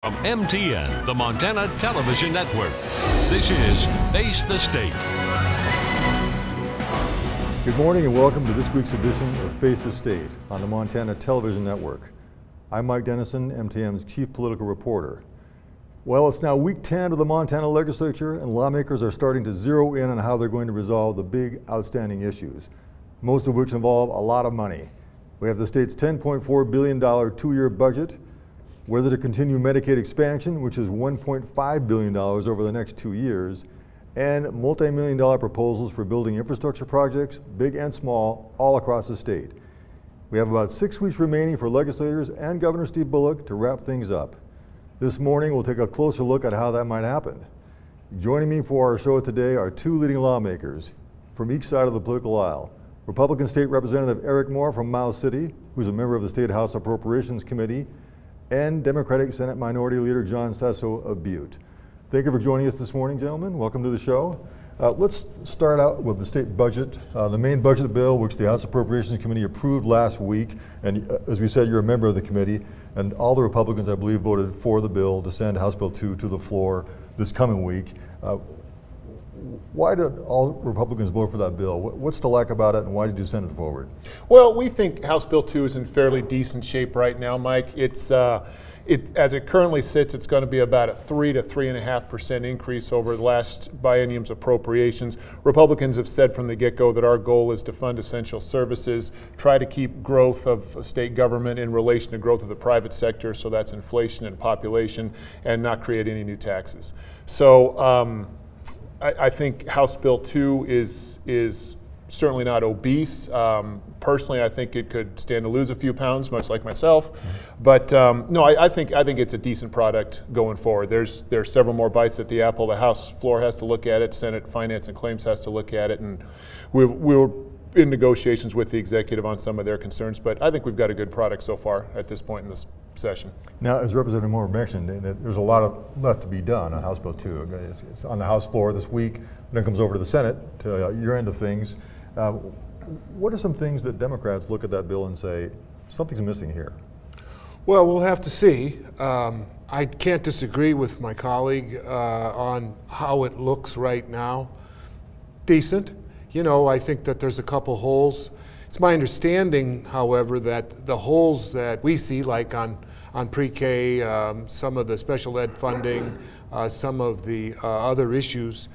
From MTN, the Montana Television Network, this is Face the State. Good morning and welcome to this week's edition of Face the State on the Montana Television Network. I'm Mike Dennison, MTN's chief political reporter. Well, it's now week 10 of the Montana legislature and lawmakers are starting to zero in on how they're going to resolve the big outstanding issues, most of which involve a lot of money. We have the state's $10.4 billion two-year budget, whether to continue Medicaid expansion, which is $1.5 billion over the next 2 years, and multi-million-dollar proposals for building infrastructure projects, big and small, all across the state. We have about 6 weeks remaining for legislators and Governor Steve Bullock to wrap things up. This morning, we'll take a closer look at how that might happen. Joining me for our show today are two leading lawmakers from each side of the political aisle. Republican State Representative Eric Moore from Miles City, who's a member of the State House Appropriations Committee, and Democratic Senate Minority Leader John Sesso of Butte. Thank you for joining us this morning, gentlemen. Welcome to the show. Let's start out with the state budget, the main budget bill, which the House Appropriations Committee approved last week. And as we said, you're a member of the committee, and all the Republicans, I believe, voted for the bill to send House Bill 2 to the floor this coming week. Why did all Republicans vote for that bill? What's to like about it, and why did you send it forward? Well, we think House Bill 2 is in fairly decent shape right now, Mike. It's as it currently sits, it's going to be about a 3 to 3.5% increase over the last biennium's appropriations. Republicans have said from the get-go that our goal is to fund essential services, try to keep growth of state government in relation to growth of the private sector, so that's inflation and population, and not create any new taxes. So I think House Bill 2 is certainly not obese. Personally, I think it could stand to lose a few pounds, much like myself. But no, I think it's a decent product going forward. There's several more bites at the apple. The House floor has to look at it. Senate Finance and Claims has to look at it, and we're in negotiations with the executive on some of their concerns. But I think we've got a good product so far at this point in this session. Now, as Representative Moore mentioned, there's a lot left to be done on House Bill 2. It's on the House floor this week, then it comes over to the Senate, to your end of things. What are some things that Democrats look at that bill and say, something's missing here? Well, we'll have to see. I can't disagree with my colleague on how it looks right now. Decent. You know, I think that there's a couple holes. It's my understanding, however, that the holes that we see, like on pre-K, some of the special ed funding, some of the other issues,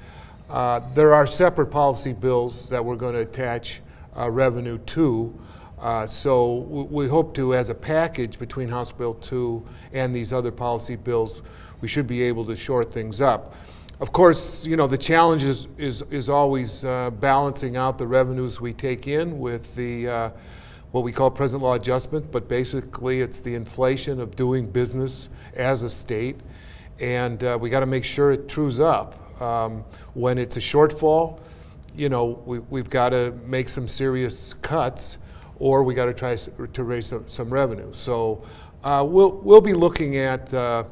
there are separate policy bills that we're going to attach revenue to. So we hope to, as a package between House Bill 2 and these other policy bills, we should be able to shore things up. Of course, you know, the challenge is always balancing out the revenues we take in with the what we call present law adjustment, but basically it's the inflation of doing business as a state, and we got to make sure it trues up. When it's a shortfall, you know, we've got to make some serious cuts, or we got to try to raise some revenue. So we'll be looking at the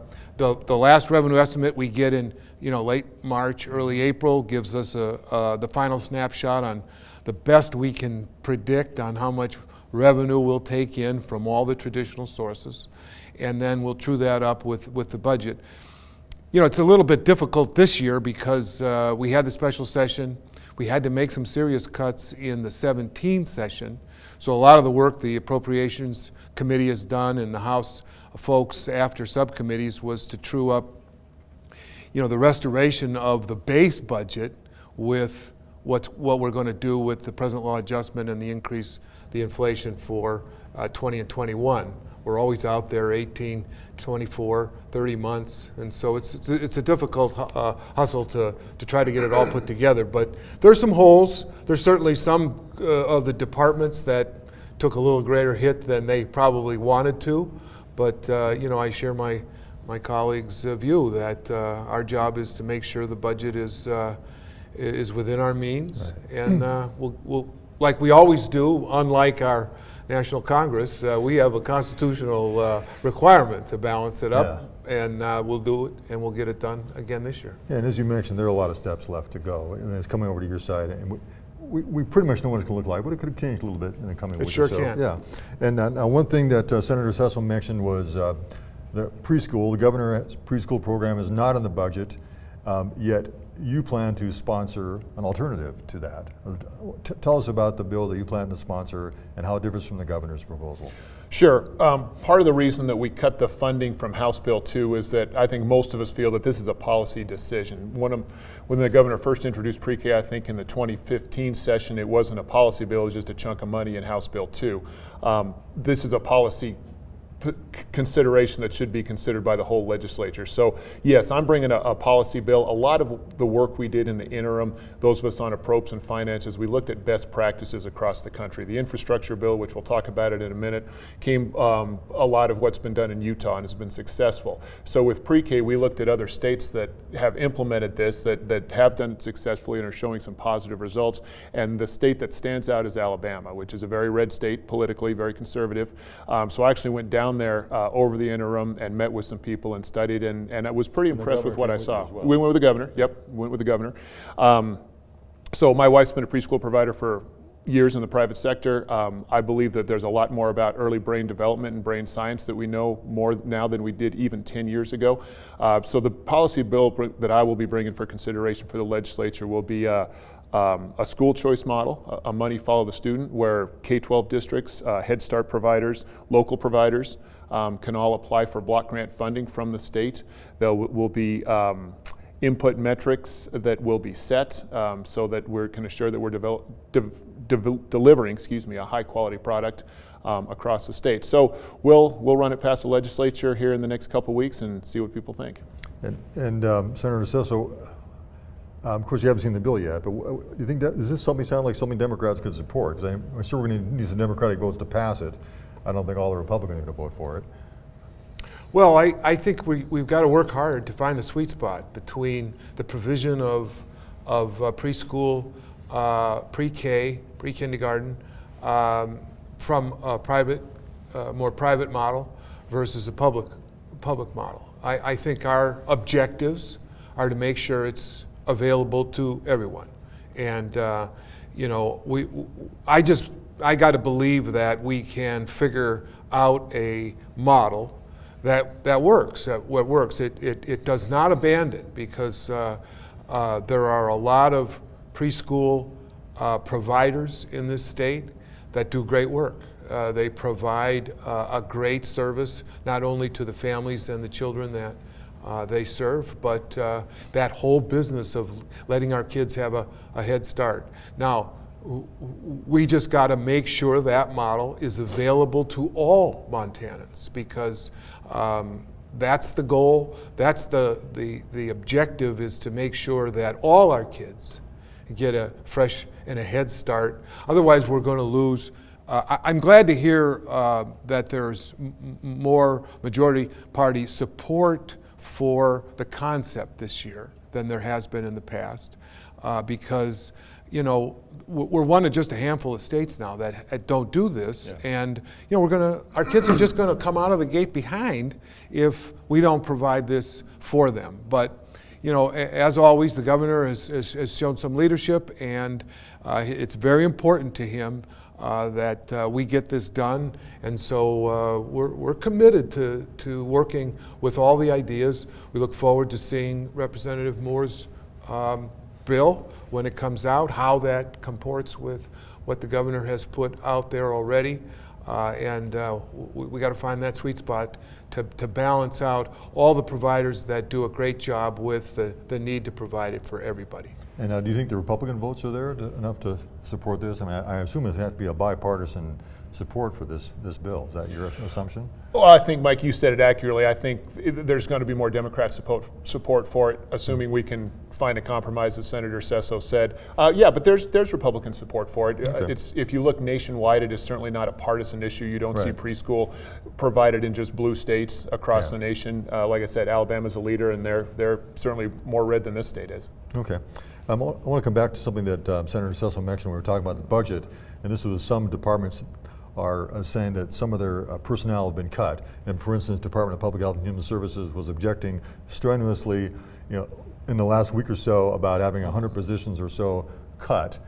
last revenue estimate we get in, you know, late March, early April, gives us the final snapshot on the best we can predict on how much revenue we'll take in from all the traditional sources, and then we'll true that up with the budget. You know, it's a little bit difficult this year because we had the special session. We had to make some serious cuts in the 17 session. So a lot of the work the Appropriations Committee has done and the House folks after subcommittees was to true up, you know, the restoration of the base budget with what we're going to do with the present law adjustment and the increase, the inflation for 20 and 21. We're always out there 18, 24, 30 months, and so it's a difficult hustle to try to get it all put together. But there's some holes. There's certainly some of the departments that took a little greater hit than they probably wanted to. But you know, I share my colleagues' view that our job is to make sure the budget is within our means, right. And we'll, like we always do, unlike our National Congress, we have a constitutional requirement to balance it up, yeah. And we'll do it, and we'll get it done again this year. Yeah, and as you mentioned, there are a lot of steps left to go, and it's coming over to your side, and we pretty much know what it's going to look like, but it could have changed a little bit in the coming weeks. It sure or so. can. Yeah, and now one thing that Senator Sesso mentioned was The preschool, the governor's preschool program is not in the budget, yet you plan to sponsor an alternative to that. Tell us about the bill that you plan to sponsor and how it differs from the governor's proposal. Sure. Part of the reason that we cut the funding from House Bill 2 is that I think most of us feel that this is a policy decision. When the governor first introduced pre-K, I think in the 2015 session, it wasn't a policy bill, it was just a chunk of money in House Bill 2. This is a policy consideration that should be considered by the whole legislature. So yes, I'm bringing a policy bill. A lot of the work we did in the interim, those of us on appropriations and finances, we looked at best practices across the country. The infrastructure bill, which we'll talk about it in a minute, came a lot of what's been done in Utah and has been successful. So with pre-K, we looked at other states that have implemented this, that have done it successfully and are showing some positive results. And the state that stands out is Alabama, which is a very red state politically, very conservative. So I actually went down there over the interim and met with some people and studied, and I was pretty impressed with what I saw. Well. We went with the governor. Yep, went with the governor. So my wife's been a preschool provider for years in the private sector. I believe that there's a lot more about early brain development and brain science that we know more now than we did even 10 years ago. So the policy bill that I will be bringing for consideration for the legislature will be a school choice model, a money follow the student, where K-12 districts, Head Start providers, local providers can all apply for block grant funding from the state. There will be input metrics that will be set so that we can assure that we're delivering, a high quality product across the state. So we'll run it past the legislature here in the next couple weeks and see what people think. And Senator Sesso, of course, you haven't seen the bill yet, but do you think does this sound like something Democrats could support? Because I'm sure we're going to need some Democratic votes to pass it. I don't think all the Republicans are going to vote for it. Well, I think we've got to work hard to find the sweet spot between the provision of preschool, pre-K, pre-kindergarten, from a more private model versus a public model. I think our objectives are to make sure it's available to everyone, and I got to believe that we can figure out a model that works. It does not abandon, because there are a lot of preschool providers in this state that do great work. They provide a great service not only to the families and the children that they serve, but that whole business of letting our kids have a head start. Now, we just got to make sure that model is available to all Montanans, because that's the goal. That's the objective, is to make sure that all our kids get a fresh and a head start. Otherwise, we're going to lose. I'm glad to hear that there's more majority party support for the concept this year than there has been in the past, because we're one of just a handful of states now that don't do this, yeah. And our kids are just going to come out of the gate behind if we don't provide this for them. But as always, the governor has shown some leadership, and it's very important to him that we get this done, and so we're committed to working with all the ideas. We look forward to seeing Representative Moore's bill when it comes out, how that comports with what the governor has put out there already, and we got to find that sweet spot to balance out all the providers that do a great job with the need to provide it for everybody. And do you think the Republican votes are there enough to support this? I mean, I assume it has to be a bipartisan support for this bill. Is that your assumption? Well, I think, Mike, you said it accurately. I think there's going to be more Democrat support for it, assuming we can find a compromise, as Senator Sesso said. Yeah, but there's Republican support for it. Okay. If you look nationwide, it is certainly not a partisan issue. You don't see preschool provided in just blue states across the nation. Like I said, Alabama's a leader, and they're certainly more red than this state is. Okay. I want to come back to something that Senator Sesso mentioned when we were talking about the budget, and this was some departments are saying that some of their personnel have been cut. And for instance, Department of Public Health and Human Services was objecting strenuously, in the last week or so, about having 100 positions or so cut.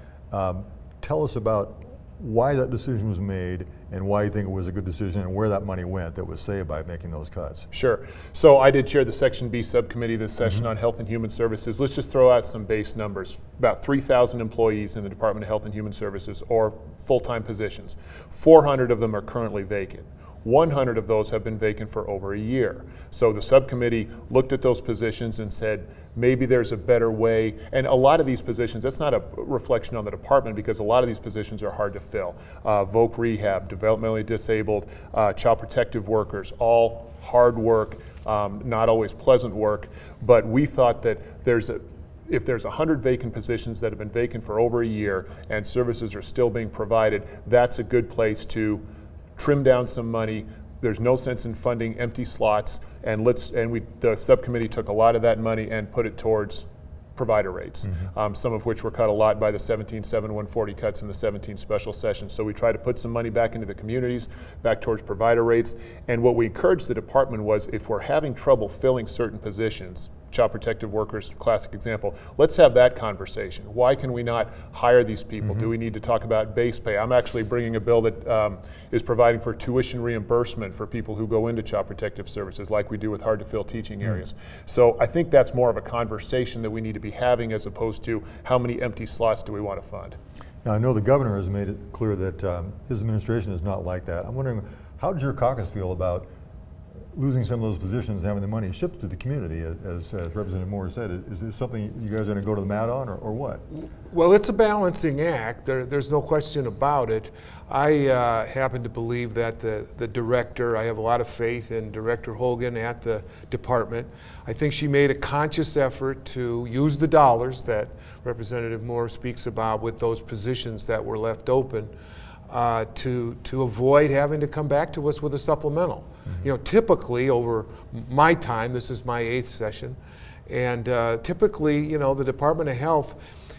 Tell us about why that decision was made and why you think it was a good decision and where that money went that was saved by making those cuts. Sure. So I did chair the Section B subcommittee this session on Health and Human Services. Let's just throw out some base numbers. About 3,000 employees in the Department of Health and Human Services, or full-time positions. 400 of them are currently vacant. 100 of those have been vacant for over a year. So the subcommittee looked at those positions and said, maybe there's a better way. And a lot of these positions, that's not a reflection on the department, because a lot of these positions are hard to fill. Voc rehab, developmentally disabled, child protective workers, all hard work, not always pleasant work. But we thought that if there's 100 vacant positions that have been vacant for over a year and services are still being provided, that's a good place to trim down some money. There's no sense in funding empty slots, and the subcommittee took a lot of that money and put it towards provider rates, some of which were cut a lot by the 17-7-140 cuts in the 17 special sessions. So we tried to put some money back into the communities, back towards provider rates, and what we encouraged the department was, if we're having trouble filling certain positions, child protective workers, classic example, let's have that conversation. Why can we not hire these people? Do we need to talk about base pay? I'm actually bringing a bill that is providing for tuition reimbursement for people who go into child protective services, like we do with hard to fill teaching areas. So I think that's more of a conversation that we need to be having, as opposed to how many empty slots do we want to fund. Now, I know the governor has made it clear that his administration is not like that. I'm wondering, how did your caucus feel about losing some of those positions and having the money shipped to the community, as Representative Moore said? Is this something you guys are going to go to the mat on, or what? Well, it's a balancing act. There's no question about it. I happen to believe that the director, I have a lot of faith in Director Hogan at the department. I think she made a conscious effort to use the dollars that Representative Moore speaks about with those positions that were left open to avoid having to come back to us with a supplemental. You know, typically over my time, this is my 8th session, and typically, you know, the Department of Health,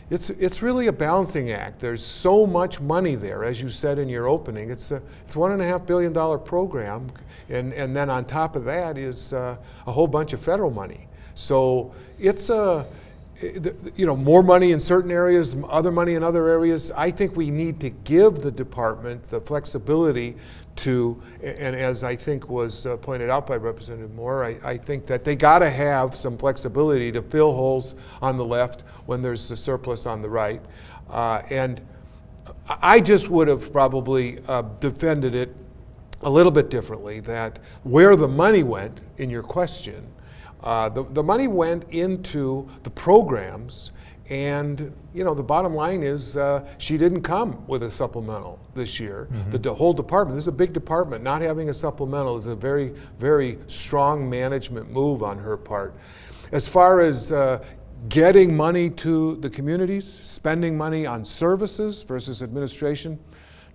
it's really a balancing act. There's so much money there, as you said in your opening. It's a $1.5 billion program, and then on top of that is a whole bunch of federal money. So it's more money in certain areas, other money in other areas. I think we need to give the department the flexibility to, and as I think was pointed out by Representative Moore, I think that they got to have some flexibility to fill holes on the left when there's a surplus on the right. And I just would have probably defended it a little bit differently, that where the money went in your question, the money went into the programs, and you know, the bottom line is she didn't come with a supplemental this year. The whole department, this is a big department, not having a supplemental is a very, very strong management move on her part. As far as getting money to the communities, spending money on services versus administration,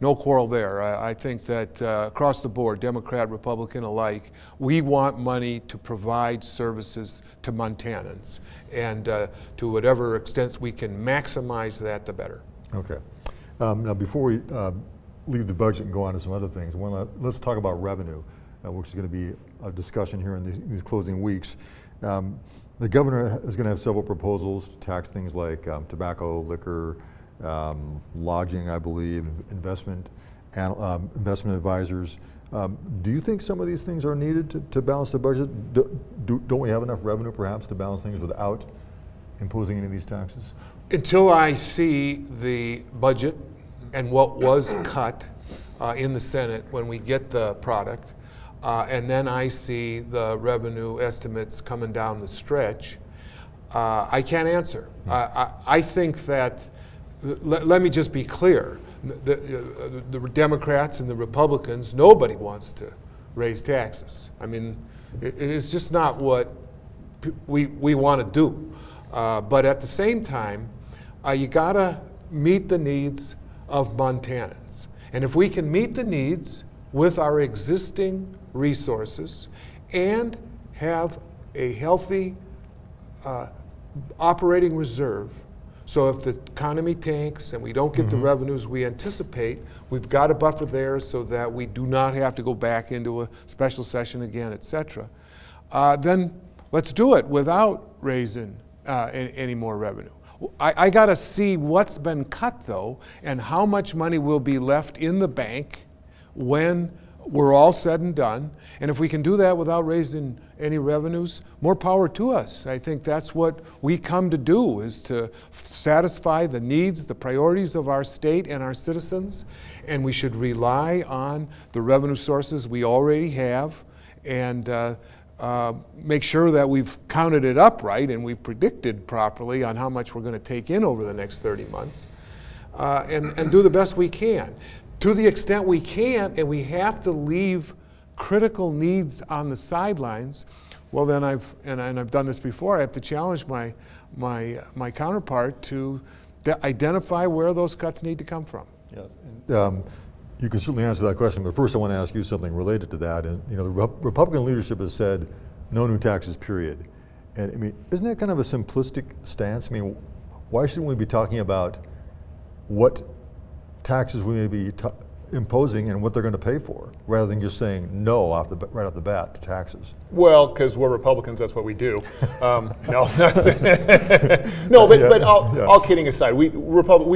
no quarrel there. I think that across the board, Democrat, Republican alike, we want money to provide services to Montanans. And to whatever extent we can maximize that, the better. Okay. Now, before we leave the budget and go on to some other things, let's talk about revenue, which is going to be a discussion here in these closing weeks. The governor is going to have several proposals to tax things like tobacco, liquor, lodging, I believe, investment advisors. Do you think some of these things are needed to balance the budget? Don't we have enough revenue, perhaps, to balance things without imposing any of these taxes? Until I see the budget and what was cut in the Senate when we get the product, and then I see the revenue estimates coming down the stretch, I can't answer. I think that, let me just be clear, the Democrats and the Republicans, nobody wants to raise taxes. I mean, it is just not what we want to do. But at the same time, you gotta meet the needs of Montanans. And if we can meet the needs with our existing resources and have a healthy operating reserve, so if the economy tanks and we don't get the revenues we anticipate, we've got a buffer there so that we do not have to go back into a special session again, et cetera. Then let's do it without raising any more revenue. I got to see what's been cut, though, and how much money will be left in the bank when we're all said and done. And if we can do that without raising any revenues, more power to us. I think that's what we come to do, is to satisfy the needs, the priorities of our state and our citizens. And we should rely on the revenue sources we already have and make sure that we've counted it up right and we've predicted properly on how much we're going to take in over the next 30 months and do the best we can. To the extent we can't, and we have to leave critical needs on the sidelines, well then I've done this before, I have to challenge my counterpart to identify where those cuts need to come from. Yeah. You can certainly answer that question, but first I want to ask you something related to that. And the Republican leadership has said no new taxes, period. And I mean, isn't that kind of a simplistic stance? I mean, why shouldn't we be talking about what taxes we may be imposing and what they're going to pay for, rather than just saying no right off the bat to taxes? Well, because we're Republicans, that's what we do. No, no, but all kidding aside, we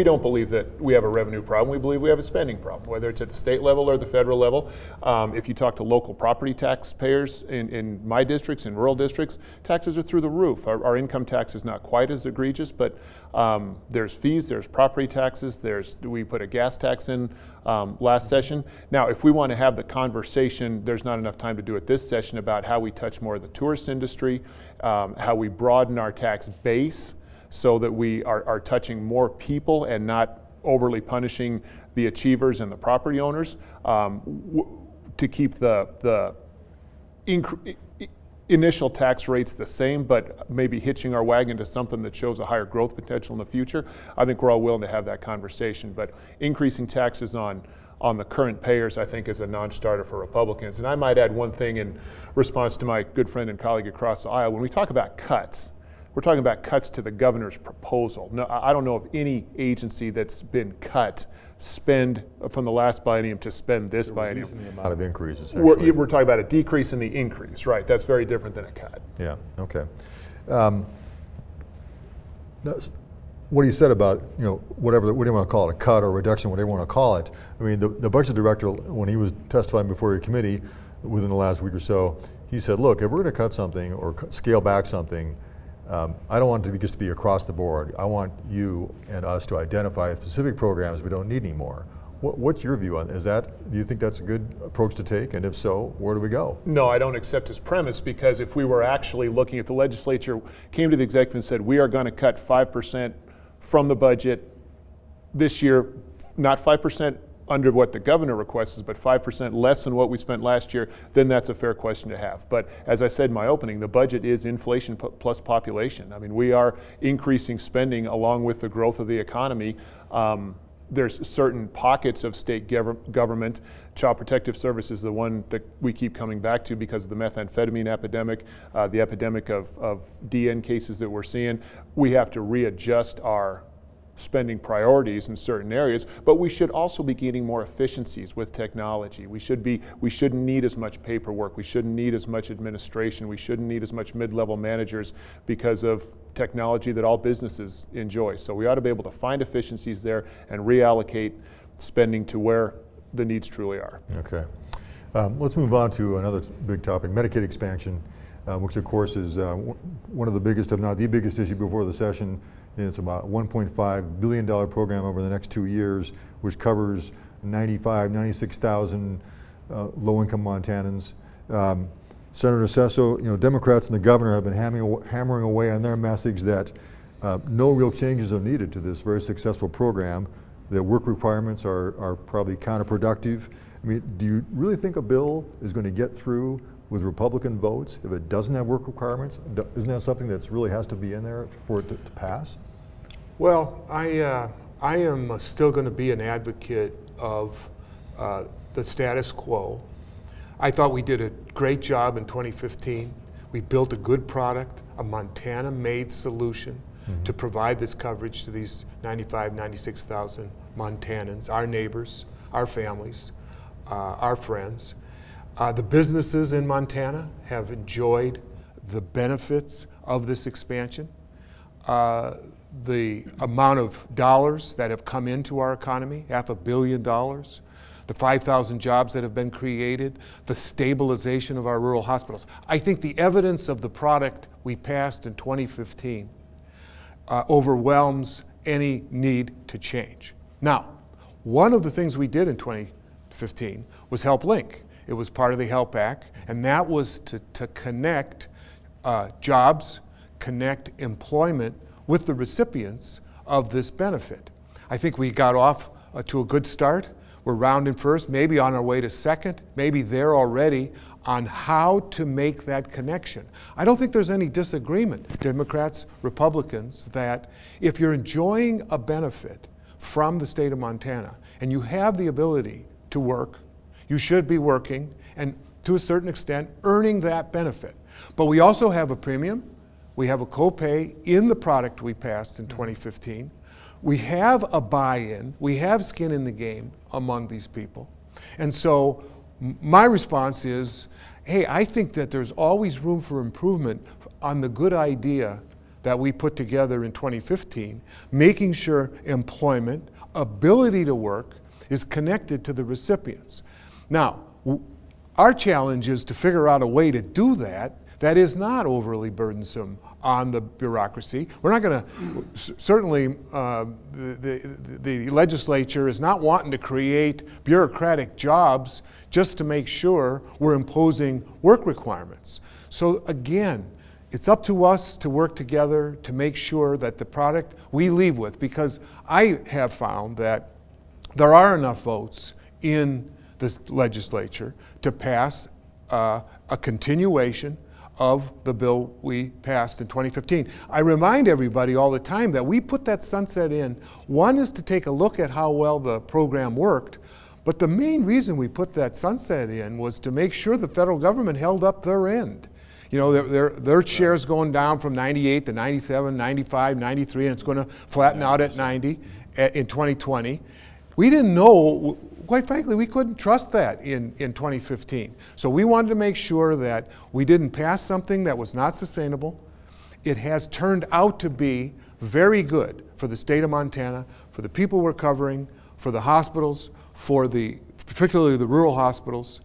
don't believe that we have a revenue problem. We believe we have a spending problem, whether it's at the state level or the federal level. If you talk to local property taxpayers in my districts, in rural districts, taxes are through the roof. Our income tax is not quite as egregious, but there's fees, there's property taxes, we put a gas tax in last session. Now, if we want to have the conversation, there's not enough time to do it this session, about how we touch more of the tourist industry, how we broaden our tax base so that we are touching more people and not overly punishing the achievers and the property owners, to keep the initial tax rates the same, but maybe hitching our wagon to something that shows a higher growth potential in the future. I think we're all willing to have that conversation, but increasing taxes on the current payers, I think, is a non-starter for Republicans. And I might add one thing in response to my good friend and colleague across the aisle. When we talk about cuts, we're talking about cuts to the governor's proposal. No, I don't know of any agency that's been cut spend from the last biennium to spend this biennium. The amount of increases. We're talking about a decrease in the increase, right? That's very different than a cut. Yeah. Okay. What he said about what do you want to call it, a cut or reduction, whatever you want to call it. I mean, the budget director, when he was testifying before your committee within the last week or so, he said, look, if we're going to cut something or scale back something, I don't want it to just be across the board. I want you and us to identify specific programs we don't need anymore. What's your view on that? Do you think that's a good approach to take? And if so, where do we go? No, I don't accept his premise, because if we were actually looking at the legislature, came to the executive and said, we are going to cut 5% from the budget this year, not 5% under what the governor requests, but 5% less than what we spent last year, then that's a fair question to have. But as I said in my opening, the budget is inflation plus population. I mean, we are increasing spending along with the growth of the economy. There's certain pockets of state government. Child Protective Service is the one that we keep coming back to because of the methamphetamine epidemic, the epidemic of DN cases that we're seeing. We have to readjust our spending priorities in certain areas, but we should also be getting more efficiencies with technology. We shouldn't need as much paperwork. We shouldn't need as much administration. We shouldn't need as much mid-level managers because of technology that all businesses enjoy. So we ought to be able to find efficiencies there and reallocate spending to where the needs truly are. Okay. Let's move on to another big topic, Medicaid expansion, which of course is one of the biggest, if not the biggest issue before the session. And it's about a $1.5 billion program over the next 2 years, which covers 96,000 low-income Montanans. Senator Sesso, Democrats and the governor have been hammering away on their message that no real changes are needed to this very successful program. The work requirements are probably counterproductive. I mean, do you really think a bill is going to get through with Republican votes if it doesn't have work requirements? Isn't that something that really has to be in there for it to pass? Well, I am still going to be an advocate of the status quo. I thought we did a great job in 2015. We built a good product, a Montana-made solution to provide this coverage to these 96,000 Montanans, our neighbors, our families, our friends. The businesses in Montana have enjoyed the benefits of this expansion. The amount of dollars that have come into our economy, $500 million, the 5,000 jobs that have been created, the stabilization of our rural hospitals. I think the evidence of the product we passed in 2015 overwhelms any need to change. Now, one of the things we did in 2015 was Help Link. It was part of the HELP Act, and that was to connect jobs, connect employment with the recipients of this benefit. I think we got off to a good start. We're rounding first, maybe on our way to second, maybe there already on how to make that connection. I don't think there's any disagreement, Democrats, Republicans, that if you're enjoying a benefit from the state of Montana and you have the ability to work, you should be working and to a certain extent earning that benefit. But we also have a premium, we have a copay in the product we passed in 2015. We have a buy-in, we have skin in the game among these people. And so my response is, hey, I think that there's always room for improvement on the good idea that we put together in 2015, making sure employment, ability to work is connected to the recipients. Now, our challenge is to figure out a way to do that that is not overly burdensome on the bureaucracy. We're not going to, certainly the legislature is not wanting to create bureaucratic jobs just to make sure we're imposing work requirements. So again, it's up to us to work together to make sure that the product we leave with, because I have found that there are enough votes in the legislature to pass a continuation of the bill we passed in 2015. I remind everybody all the time that we put that sunset in. One is to take a look at how well the program worked, but the main reason we put that sunset in was to make sure the federal government held up their end. You know, their share's going down from 98 to 97, 95, 93, and it's going to flatten out at 90 in 2020. We didn't know, quite frankly, we couldn't trust that in 2015. So we wanted to make sure that we didn't pass something that was not sustainable. It has turned out to be very good for the state of Montana, for the people we're covering, for the hospitals, for particularly the rural hospitals,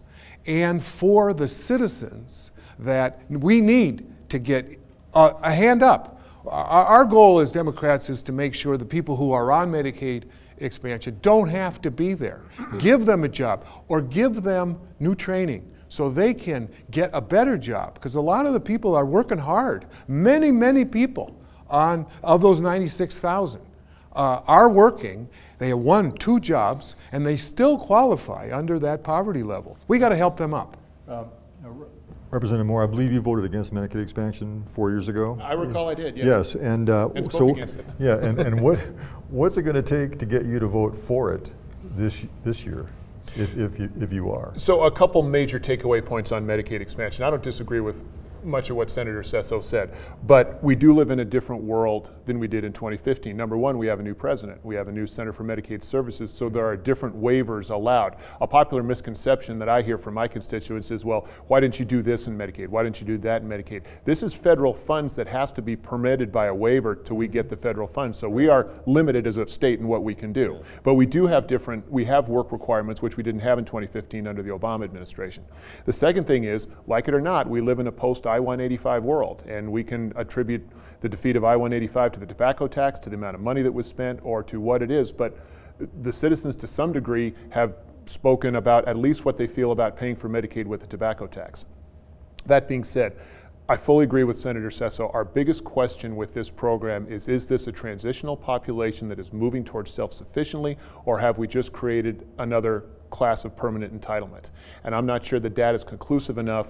and for the citizens that we need to get a hand up. Our goal as Democrats is to make sure the people who are on Medicaid expansion don't have to be there. Give them a job or give them new training so they can get a better job, because a lot of the people are working hard. Many, many people of those 96,000 are working. They have 1, 2 jobs and they still qualify under that poverty level. We got to help them up. Representative Moore, I believe you voted against Medicaid expansion 4 years ago. I recall I did, yes. Yes, and spoke against it. Yeah, and what's it going to take to get you to vote for it this year, if you are? So a couple major takeaway points on Medicaid expansion. I don't disagree with much of what Senator Sesso said, but we do live in a different world than we did in 2015. Number one, we have a new president. We have a new Center for Medicaid Services, so there are different waivers allowed. A popular misconception that I hear from my constituents is, well, why didn't you do this in Medicaid? Why didn't you do that in Medicaid? This is federal funds that has to be permitted by a waiver till we get the federal funds. So we are limited as a state in what we can do. But we do have we have work requirements, which we didn't have in 2015 under the Obama administration. The second thing is, like it or not, we live in a post-I-185 world, and we can attribute the defeat of I-185 to the tobacco tax, to the amount of money that was spent, or to what it is, but the citizens to some degree have spoken about at least what they feel about paying for Medicaid with the tobacco tax. That being said, I fully agree with Senator Sesso. Our biggest question with this program is this a transitional population that is moving towards self-sufficiently, or have we just created another class of permanent entitlement? And I'm not sure the data is conclusive enough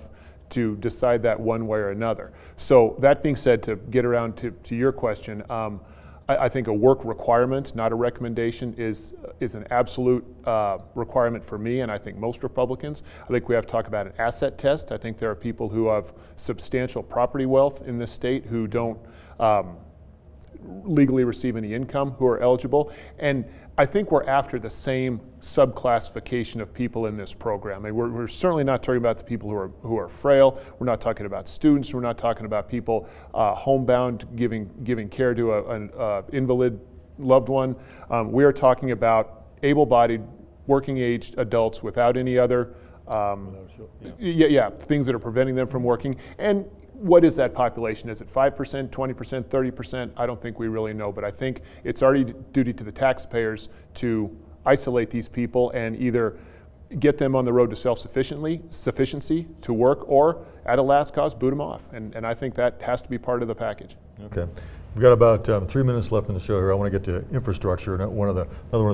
to decide that one way or another. So that being said, to get around to your question, I think a work requirement, not a recommendation, is an absolute requirement for me, and I think most Republicans. I think we have to talk about an asset test. I think there are people who have substantial property wealth in this state who don't legally receive any income who are eligible. And I think we're after the same subclassification of people in this program. I mean, we're certainly not talking about the people who are frail. We're not talking about students. We're not talking about people homebound giving care to an invalid loved one. We are talking about able-bodied working age adults without any other things that are preventing them from working. And what is that population? Is it 5%, 20%, 30%? I don't think we really know, but I think it's our duty to the taxpayers to isolate these people and either get them on the road to self-sufficiency to work, or at a last cost, boot them off. And I think that has to be part of the package. Okay. We've got about 3 minutes left in the show here. I want to get to infrastructure, another one of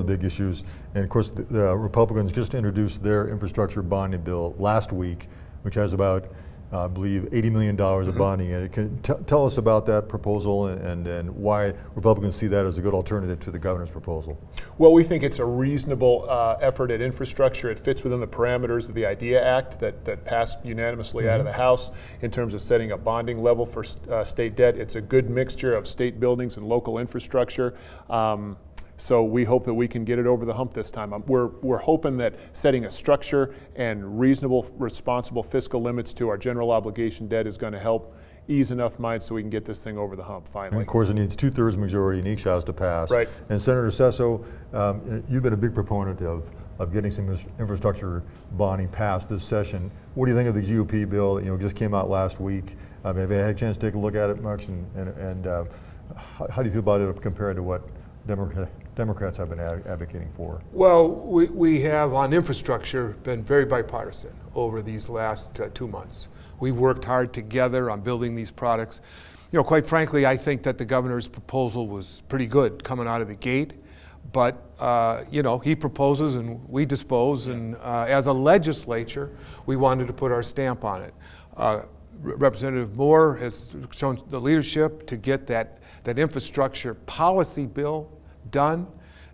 the big issues. And of course, the Republicans just introduced their infrastructure bonding bill last week, which has about, I believe, $80 million of bonding in it. Can tell us about that proposal and why Republicans see that as a good alternative to the governor's proposal? Well, we think it's a reasonable effort at infrastructure. It fits within the parameters of the IDEA Act that passed unanimously out of the House in terms of setting a bonding level for state debt. It's a good mixture of state buildings and local infrastructure. So we hope that we can get it over the hump this time. We're hoping that setting a structure and reasonable, responsible fiscal limits to our general obligation debt is going to help ease enough minds so we can get this thing over the hump finally. And of course, it needs 2/3 majority in each house to pass. Right. And Senator Sesso, you've been a big proponent of getting some infrastructure bonding passed this session. What do you think of the GOP bill that just came out last week? Have you had a chance to take a look at it much? And how do you feel about it compared to what Democrats have been advocating for? Well, we have on infrastructure been very bipartisan over these last 2 months. We worked hard together on building these products. Quite frankly, I think that the governor's proposal was pretty good coming out of the gate. But, he proposes and we dispose, and as a legislature, we wanted to put our stamp on it. Representative Moore has shown the leadership to get that infrastructure policy bill done.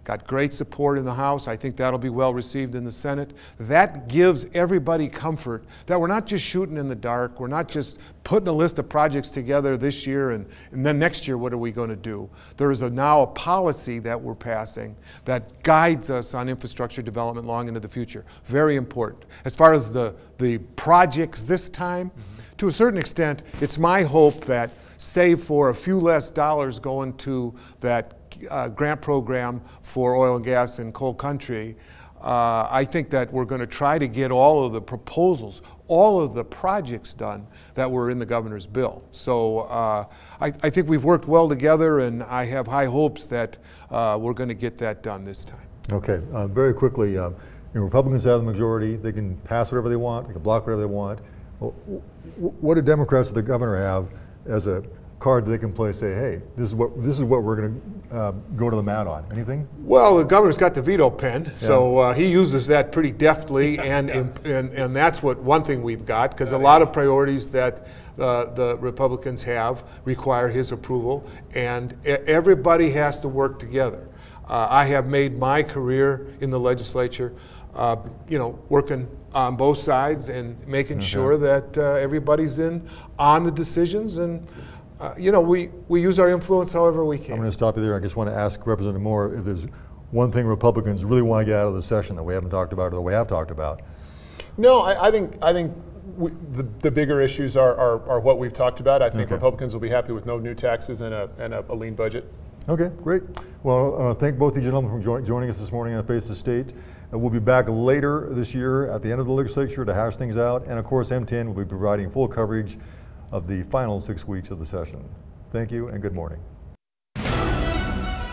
Got great support in the House. I think that'll be well received in the Senate. That gives everybody comfort that we're not just shooting in the dark. We're not just putting a list of projects together this year and then next year what are we going to do? There is now a policy that we're passing that guides us on infrastructure development long into the future. Very important. As far as the projects this time, to a certain extent, it's my hope that save for a few less dollars going to that grant program for oil and gas in coal country, I think that we're going to try to get all of the proposals, all of the projects done that were in the governor's bill. So I think we've worked well together, and I have high hopes that we're going to get that done this time. Okay, very quickly, Republicans have the majority. They can pass whatever they want. They can block whatever they want. What do Democrats or the governor have as a card they can play, say, hey, this is what we're going to go to the mat on? Anything? Well, the governor's got the veto pen, so he uses that pretty deftly, and that's one thing we've got, because a lot of priorities that the Republicans have require his approval, and everybody has to work together. I have made my career in the legislature, working on both sides and making sure that everybody's in on the decisions, and we use our influence however we can. I'm going to stop you there. I just want to ask Representative Moore if there's one thing Republicans really want to get out of the session that we haven't talked about or that we have talked about. No, I think the bigger issues are what we've talked about. I think Republicans will be happy with no new taxes and a lean budget. Okay, great. Well, thank both of you gentlemen for joining us this morning on Face the State. We'll be back later this year at the end of the legislature to hash things out. And of course, MTN will be providing full coverage of the final 6 weeks of the session. Thank you and good morning.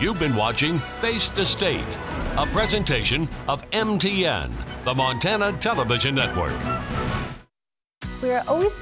You've been watching Face the State, a presentation of MTN, the Montana Television Network. We are always